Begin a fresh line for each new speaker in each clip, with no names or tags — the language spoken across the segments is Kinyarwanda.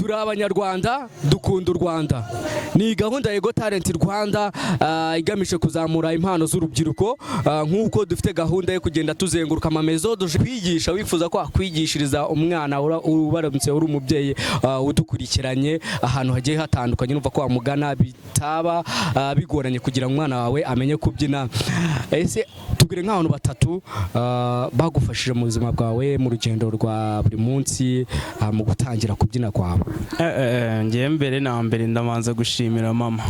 turi abanyarwanda dukunda u Rwanda. Ni gahunda ya Ego Talent Rwanda igamije kuzamura impano z'urubyiruko, nk'uko dufite gahunda yo kugenda tuzenguruka amamezo duje kwigisha wifuza ko akwigishiriza umwana ubaramutse uri umubyeyi udukurikiranye ahantu hagiye hatandukanye, numva ko wamugana bitaba bigoranye kugira umwana wawe amenye kubyina. Ese tubwire nk'abantu batatu bagufashije mu buzima bwawe mu rugendo rwa buri munsi mu gutangira kubyina kwawe.
Ngiye mbere na mbere ndamanza gushimira mama.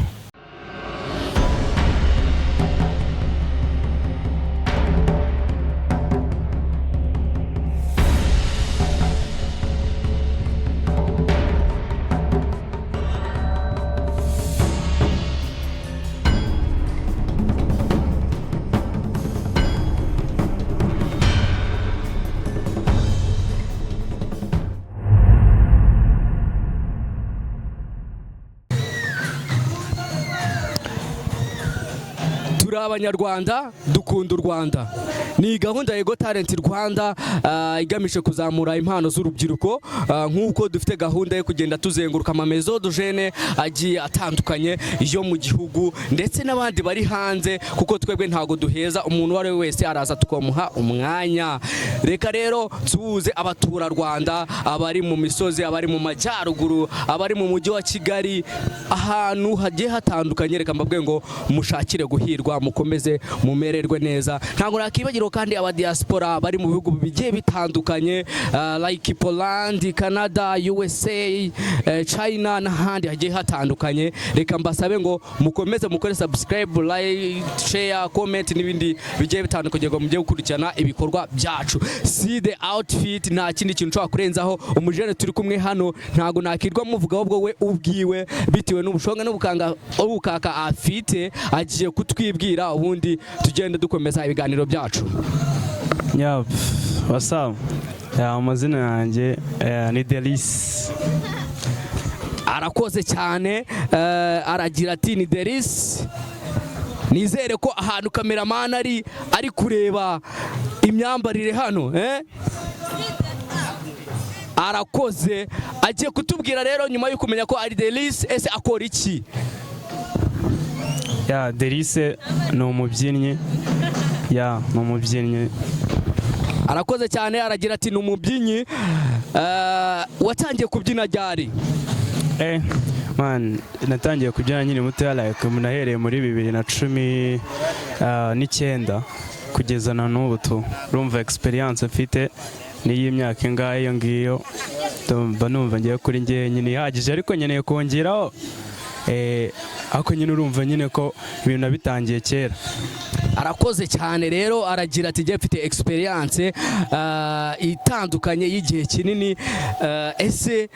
Turi abanyarwanda dukunda u Rwanda. Ni gahunda ya Ego Talent Rwanda igamije kuzamura impano z'urubyiruko, nk'uko dufite gahunda yo kugenda tuzenguruka amamezo dujene agiye atandukanye yo mu gihugu ndetse n'abandi bari hanze, kuko twebwe ntago duheza umuntu wari wese araza tukamuha umwanya. Reka rero tubuze abatura Rwanda, abari mu misozi, abari mu majyaruguru, abari mu mujyi wa Kigali, ahantu hagiye hatandukanye. Reka mbabwe ngo mushakire guhirwa, mukomeze mumererwe neza. Ntago nakibagiro kandi aba diaspora bari mu bihugu bigiye bitandukanye, like Poland, Canada, USA, China n'ahandi hagiye hatandukanye. Reka mbasabe ngo mukomeze mukore subscribe, like, share, comment n'ibindi bigiye bitandukanye ngo mujye gukurikirana ibikorwa byacu. See the outfit, nta kindi kintu cyo kurenzaho. Umujene turi kumwe hano ntago nakirwa muvuga ahubwo we ubwiwe bitiwe n'ubushonga n'ubukaka afite agiye kutwibwira, ubundi tugende dukomeza ibiganiro byacu.
Wasa amazina yanjye ni Deris.
Arakoze cyane, aragira ati ni Deris. Nizere ko ahantu cameraman ari kureba imyambarire hano, arakoze. Agiye kutubwira rero nyuma yo kumenya ko ari Deris, ese akora iki?
Deris ni umubyinnyi. Ni umubyinnyi.
Arakoze cyane, aragira ati ni umubyinnyi. Watangiye kubyina ryari?
Natangiye kubyina nyine muto, like nahereye muri 2019 kugeza na n'ubu tu. Urumva experience mfite ni y'imyaka ingahe iyo ngiyo, mba numva ngiye kuri ngiye nyine ihagije, ariko nkeneye kongeraho. Ako nyine urumva nyine ko ibintu nabitangiye kera.
Arakoze cyane rero, aragira ati ngiye mfite experience itandukanye y'igihe kinini. Ese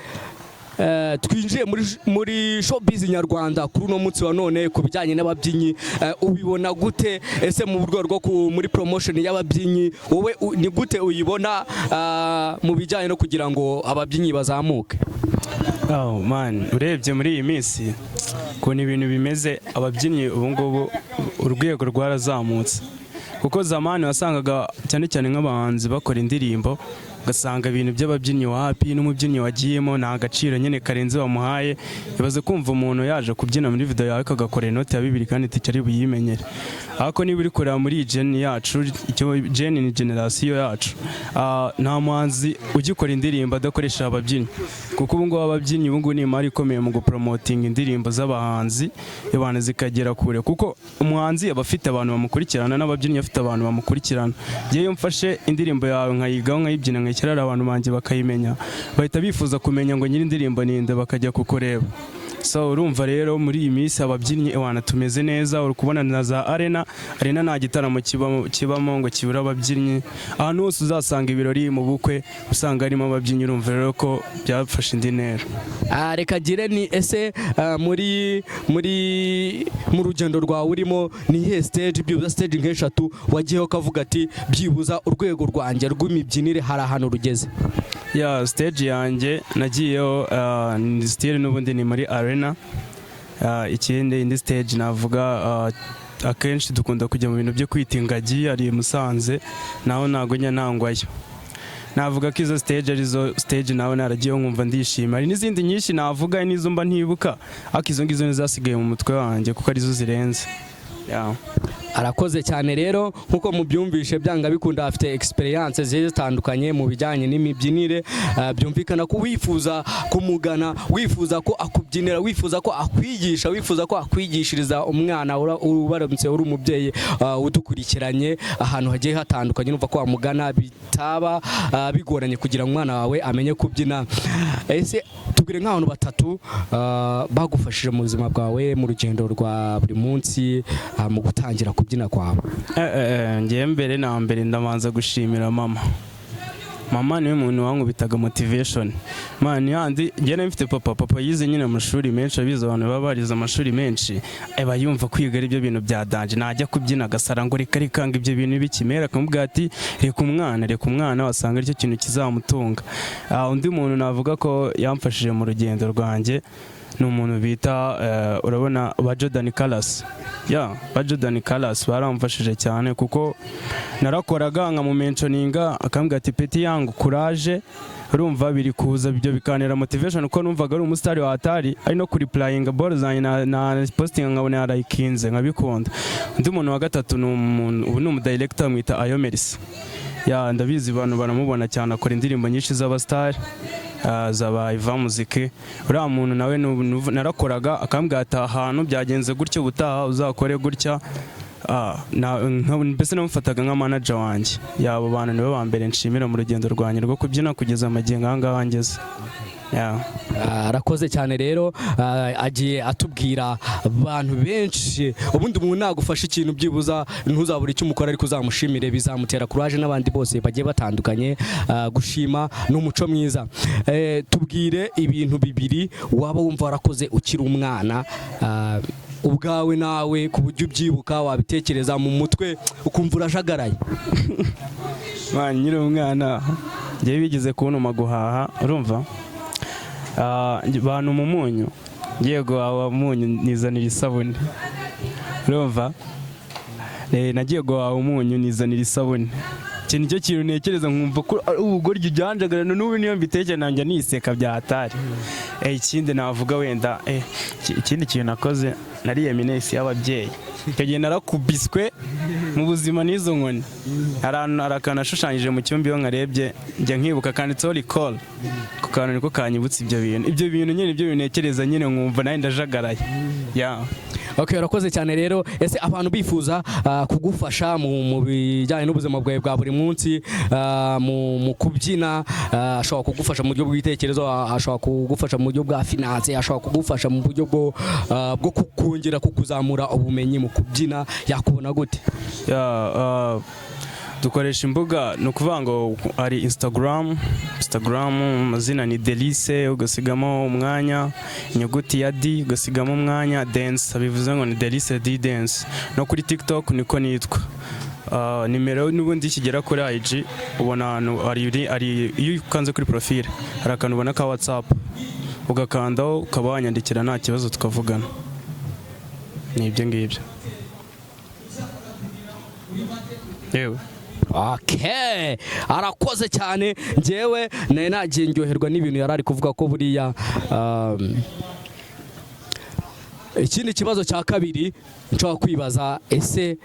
twinjiye muri showbiz nyarwanda kuri uno munsi wa none ku bijyanye n'ababyinnyi, ubibona gute? Ese mu buryo rwo muri promotion y'ababyinnyi wowe ni gute uyibona mu bijyanye no kugira ngo ababyinnyi bazamuke?
Urebye muri iyi minsi ukuntu ibintu bimeze, ababyinnyi ubu ngubu urwego rwarazamutse, kuko zamani wasangaga cyane cyane nk'abahanzi bakora indirimbo ugasanga ibintu by'ababyinnyi wapi n'umubyinnyi wagiyemo nta gaciro nyine karenze wamuhaye. Ibaze kumva umuntu yaje kubyina muri video yawe akagakora inoti ya 2 kandi ticari buyimenyere. Ariko niba uri kureba muri gen yacu, icyo gen ni generation yacu, nta muhanzi ugikora indirimbo adakoresha ababyinnyi, kuko ubu ngo ababyinnyi ubu ngo ni imari ikomeye mu gupromoting indirimbo z'abahanzi ibana zikagera kure, kuko umuhanzi aba afite abantu bamukurikirana n'ababyinnyi afite abantu bamukurikirana. Giye mfashe indirimbo yawe nkayigaho nkayibyina nkayikirara abantu banje bakayimenya, bahita bifuza kumenya ngo nyiri indirimbo ninde bakajya kukureba. So urumva rero muri iyi minsi ababyinnyi ewana tumeze neza, uri kubona na za arena nta gitaramo kibamo ngo kibura ababyinnyi. Ahantu hose uzasanga ibirori mu bukwe usanga harimo ababyinnyi, urumva rero ko byafashe indi ntera.
Reka gire ni ese mu rugendo rwawe urimo ni he stage, byibuza stage nk'eshatu wagiyeho kavuga ati byibuza urwego rwanjye rw'imibyinire hari ahantu rugeze?
Stage yanjye nagiyeho still n'ubundi ni muri arena. Ikindi indi stage navuga akenshi dukunda kujya mu bintu byo kwita ingagi ari Musanze, naho ntago ntangwayo. navuga ko izo stage arizo stage nawe naragiyeho nkumva ndishima. Hari n'izindi nyinshi navuga n'izo mba ntibuka, ariko izo ngizo nizasigaye mu mutwe wanjye kuko arizo zirenze.
Arakoze cyane rero nkuko mubyumvishe byanga bikunda afite experience zitandukanye mu bijyanye n'imibyinire, byumvikana ko wifuza kumugana, wifuza ko akubyinira, wifuza ko akwigisha, wifuza ko akwigishiriza umwana ubaramutse uri umubyeyi udukurikiranye ahantu hagiye hatandukanye, numva ko wamugana bitaba bigoranye kugira ngo umwana wawe amenye kubyina. Ese tubwire nk'abantu batatu bagufashije mu buzima bwawe mu rugendo rwa buri munsi mu gutangira kubyina kwawe.
Ngiye mbere na mbere ndabanza gushimira mama. Mama niwe muntu wankubitaga motivation. Man yandi ngiye mfite papa yize nyine amashuri menshi, abize abantu baba barize amashuri menshi, aba yumva kwiga ari byo bintu bya danje, najya kubyina agasara ngo rikanga ibyo bintu bikimera, akamubwira ati reka umwana wasanga aricyo kintu kizamutunga. Undi muntu navuga ko yamfashije mu rugendo rwanjye ni umuntu bita urabona ba Jordan Kalas. Ba Jordan Kalas baramfashije cyane kuko narakoraga nka mu mentioninga, akambwira ati peti yangu courage, urumva biri kuza ibyo bikanera motivation uko numvaga ari umustar wa Atari, ari no kuri playing ball zanjye na posting nkabona yarayikinze nkabikunda. Undi muntu wa gatatu ni umuntu ubu ni umudirector mwita Ayomeris. Ndabizi abantu baramubona cyane, akora indirimbo nyinshi z'abastar zaba Iva Muziki. Uriya muntu nawe narakoraga, akambwira ati ahantu byagenze gutyo gutaha uzakore gutya. Mbese namufataga nka manager wanjye. Abo bantu nibo ba mbere nshimira mu rugendo rwanjye rwo kubyina kugeza amagingo ahangaha ngeze. Arakoze cyane rero, agiye atubwira abantu benshi. Ubundi umuntu nagufasha ikintu byibuza ntuzabura icyo umukora, ariko uzamushimire, bizamutera courage n'abandi bose bagiye batandukanye. Gushima n'umuco mwiza. Tubwire ibintu bibiri waba wumva warakoze ukiri umwana ubwawe nawe ku buryo ubyibuka wabitekereza mu mutwe ukumva urajagaraye. Nyiri umwana ngiye bigeze kuntuma guhaha, urumva bantu mu munyu, ngiye guhaha umunyu nizanira isabune, urumva nagiye guhaha umunyu nizanira isabune. Iki nicyo kintu ntekereza nkumva ko ubugoryi byanjagarana, n'ubu niyo mbitekereza nanjye niseka bya Atari. Ikindi navuga wenda ikindi kintu nakoze, nariye minesi y'ababyeyi, kagiye narakubiswe mu buzima n'izo nkoni. Arakana ashushanyije mu cyumba, iyo nkarebye njya nkibuka kanditseho recall, ku kantu niko kanyibutsa ibyo bintu nyine, ibyo bintu ntekereza nyine nkumva nawe ndajagaraye. Okay, urakoze cyane rero. Ese abantu bifuza kugufasha mu bijyanye n'ubuzima bwawe bwa buri munsi, mu kubyina, ashobora kugufasha mu buryo bw'ibitekerezo, ashobora kugufasha mu buryo bwa finance, ashobora kugufasha mu buryo bwo kukongera kukuzamura ubumenyi mu kubyina, yakubona gute? Dukoresha imbuga, ni ukuvuga ngo ari Instagram, amazina ni Delice, ugasigamo umwanya inyuguti ya D, ugasigamo umwanya dance, bivuze ngo ni Delice D dance. No kuri TikTok niko nitwa. Nimero n'ubundi kigera kuri IG, ubona ahantu ari iyo ukanze kuri profile hari akantu ubona ka WhatsApp, ugakandaho ukaba wanyandikira nta kibazo tukavugana. Ni ibyo ngibyo. Yewe. Okay, arakoze cyane. Njyewe nagiye ndyoherwa n'ibintu yarari kuvuga ko buriya. Ikindi kibazo cya kabiri nshobora kwibaza, ese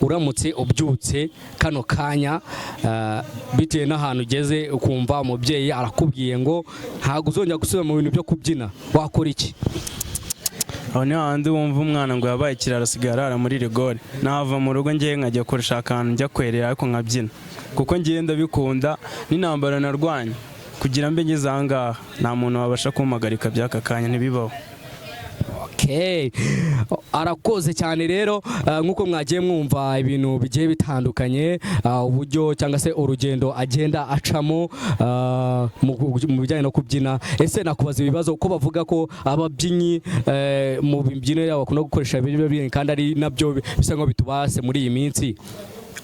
uramutse ubyutse kano kanya bitewe n'ahantu ugeze, ukumva umubyeyi arakubwiye ngo ntabwo uzongera gusubira mu bintu byo kubyina, wakora iki? Aho ni handi wumva umwana ngo yabaye ikiraro asigaye arara muri rigore. Nava mu rugo ngiye nkajya gukoresha akantu njya kwerera ariko nkabyina, kuko ngiye ndabikunda, n'intambara narwanya kugira mbe ngeze aha ngaha. Nta muntu wabasha kumpagarika by'aka kanya, ntibibaho. Okay, arakoze cyane rero. Nkuko mwagiye mwumva ibintu bigiye bitandukanye, uburyo cyangwa se urugendo agenda acamo mu bijyanye no kubyina. Ese nakubaza ibibazo uko bavuga ko ababyinnyi mu mbyino yabo bakunda gukoresha ibintu kandi ari nabyo bisa nko bitubase muri iyi minsi,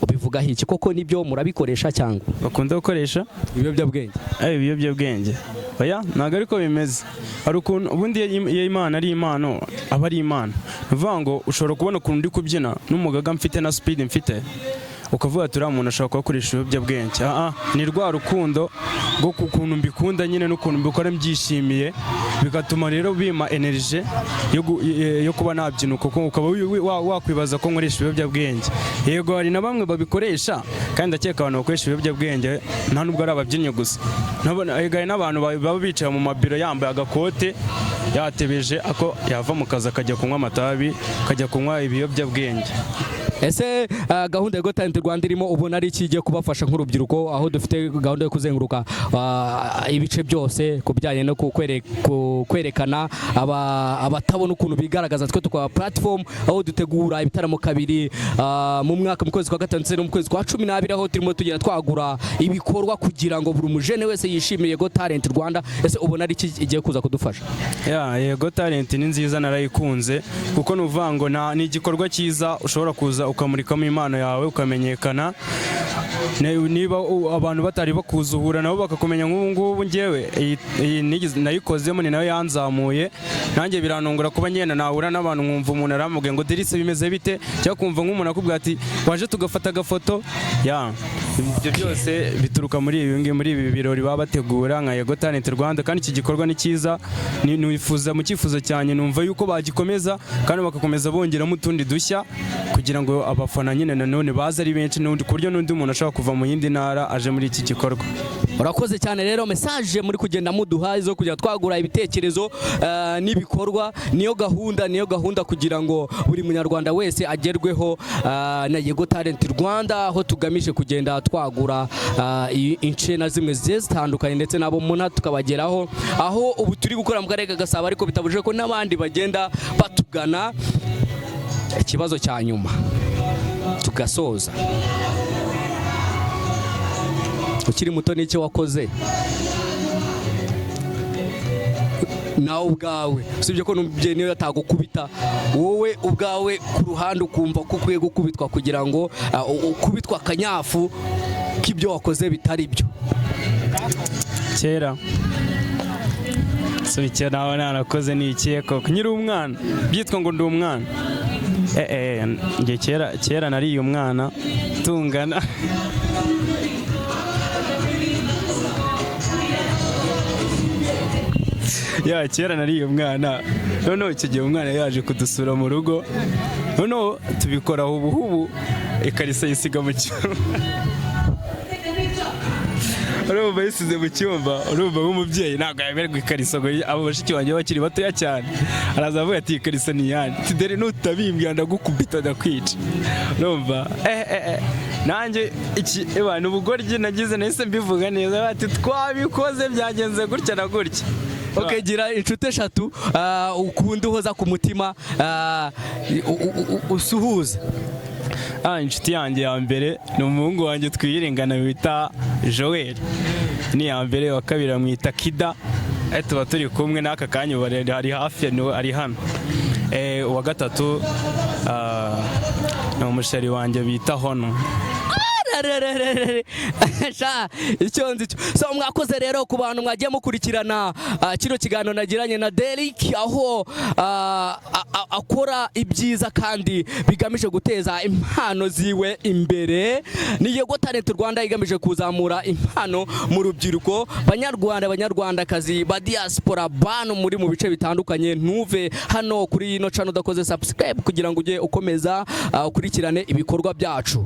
ubivuga iki? Koko nibyo murabikoresha cyangwa bakunda gukoresha
ibiyobyabwenge?
Ibiyobyabwenge oya, ntabwo ariko bimeze. Hari ukuntu ubundi iyo Imana ari impano aba ari impano. Bivuga ngo ushobora kubona ukuntu ndi kubyina n'umugaga mfite na speed mfite, ukavuga ati uriya muntu ashobora kubakoresha ibiyobyabwenge. Ni rwa rukundo rwo ukuntu mbikunda nyine n'ukuntu mbikora mbyishimiye, bigatuma rero bima energy yo kuba nabyinuka, kuko ukaba wakwibaza ko nkoresha ibiyobyabwenge. Yego hari na bamwe babikoresha, kandi ndakeka abantu bakoresha ibiyobyabwenge nta nubwo ari ababyinnyi gusa, hari n'abantu baba bicaye mu mabiro yambaye agakote yatebeje ako yava mu kazi akajya kunywa amatabi, akajya kunywa ibiyobyabwenge.
Ese gahunda ya Got Talent Rwanda irimo ubona ari iki igiye kubafasha nk'urubyiruko, aho dufite gahunda yo kuzenguruka ibice byose ku bijyanye no kwerekana abatabona ukuntu bigaragaza, twe tukaba platform aho dutegura ibitaramo kabiri mu mwaka, mu kwezi kwa gatanu ndetse no mu kwezi kwa 12, aho turimo tugera twagura ibikorwa kugira ngo buri mujene wese yishimiye Got Talent Rwanda. Ese ubona ari iki igiye kuza kudufasha?
Got Talent ni nziza, narayikunze kuko nuvuga ngo ni igikorwa cyiza ushobora kuza ukamurikamo impano yawe ukamenyekana. Niba abantu batari bakuzuhura nabo bakakumenya, nk'ubu ngubu njyewe nayikozemo ni nayo yanzamuye, nanjye biranungura kuba ngenda nahura n'abantu nkumva umuntu aramubwiye ngo Derisse bimeze bite, cyangwa kumva nk'umuntu akubwira ati waje tugafata agafoto. Ibyo byose bituruka muri ibi birori baba bategura nka Got Talent Rwanda, kandi iki gikorwa ni cyiza. Nifuza mu cyifuzo cyane numva yuko bagikomeza kandi bakakomeza bongeramo utundi dushya kugira ngo abafana nyine nanone baze ari benshi, n'undi kuryo n'undi muntu ashaka kuva mu yindi ntara aje muri iki gikorwa.
Urakoze cyane rero, message muri kugenda muduha zo kujya twagura ibitekerezo n'ibikorwa, niyo gahunda kugira ngo buri munyarwanda wese agerweho na Got Talent Rwanda, aho tugamije kugenda twagura ince na zimwe zitandukanye ndetse nabo muna tukabageraho, aho ubu turi gukora mu karere ka Gasabo, ariko bitabujije ko n'abandi bagenda batugana. Ikibazo cya nyuma tugasoza, ukiri muto n'icyo wakoze nawe ubwawe, usibye ko n'umubyeyi niyo yatagukubita, wowe ubwawe ku ruhande ukumva ko ukwiye gukubitwa kugira ngo ukubitwa akanyafu k'ibyo wakoze bitari byo?
Kera icyo nawe narakoze ni ikihe koko? Nkiri umwana byitwa ngo ndi umwana. Njye kera nariye umwana tungana. Kera nariye umwana, noneho icyo gihe umwana yaje kudusura mu rugo, noneho tubikora ubuhubu, ikarisa yisiga mu cyumba. Urumva yisize mu cyumba, urumva nk'umubyeyi ntabwo yaberwa ikariso ngo abo bashiki banjye bakiri batoya cyane, araza avuga ati ikariso ni iyande, tidere nutabimbwira ndagukubita ndakwica. Urumva nanjye ni ubugoryi nagize, nahise mbivuga neza, bati twabikoze byagenze gutya na gutya.
Gira inshuti eshatu ukunda uhoza ku mutima usuhuza.
Inshuti yanjye ya mbere ni umuhungu wanjye twiyiringana bita Joel, ni ya mbere. Wa kabiri amwita Kida, tuba turi kumwe n'aka kanya ari hafi ari hano. Uwa gatatu ni umusheri wanjye bita Hono.
icyo nzi cyo. So mwakoze rero ku bantu mwagiye mukurikirana kino kiganiro nagiranye na Derrick, aho akora ibyiza kandi bigamije guteza impano ziwe imbere. Ni Got Talent Rwanda igamije kuzamura impano mu rubyiruko, banyarwandakazi ba diaspora bano muri mu bice bitandukanye. Ntuve hano kuri ino channel udakoze subscribe kugira ngo ujye ukomeza ukurikirane ibikorwa byacu.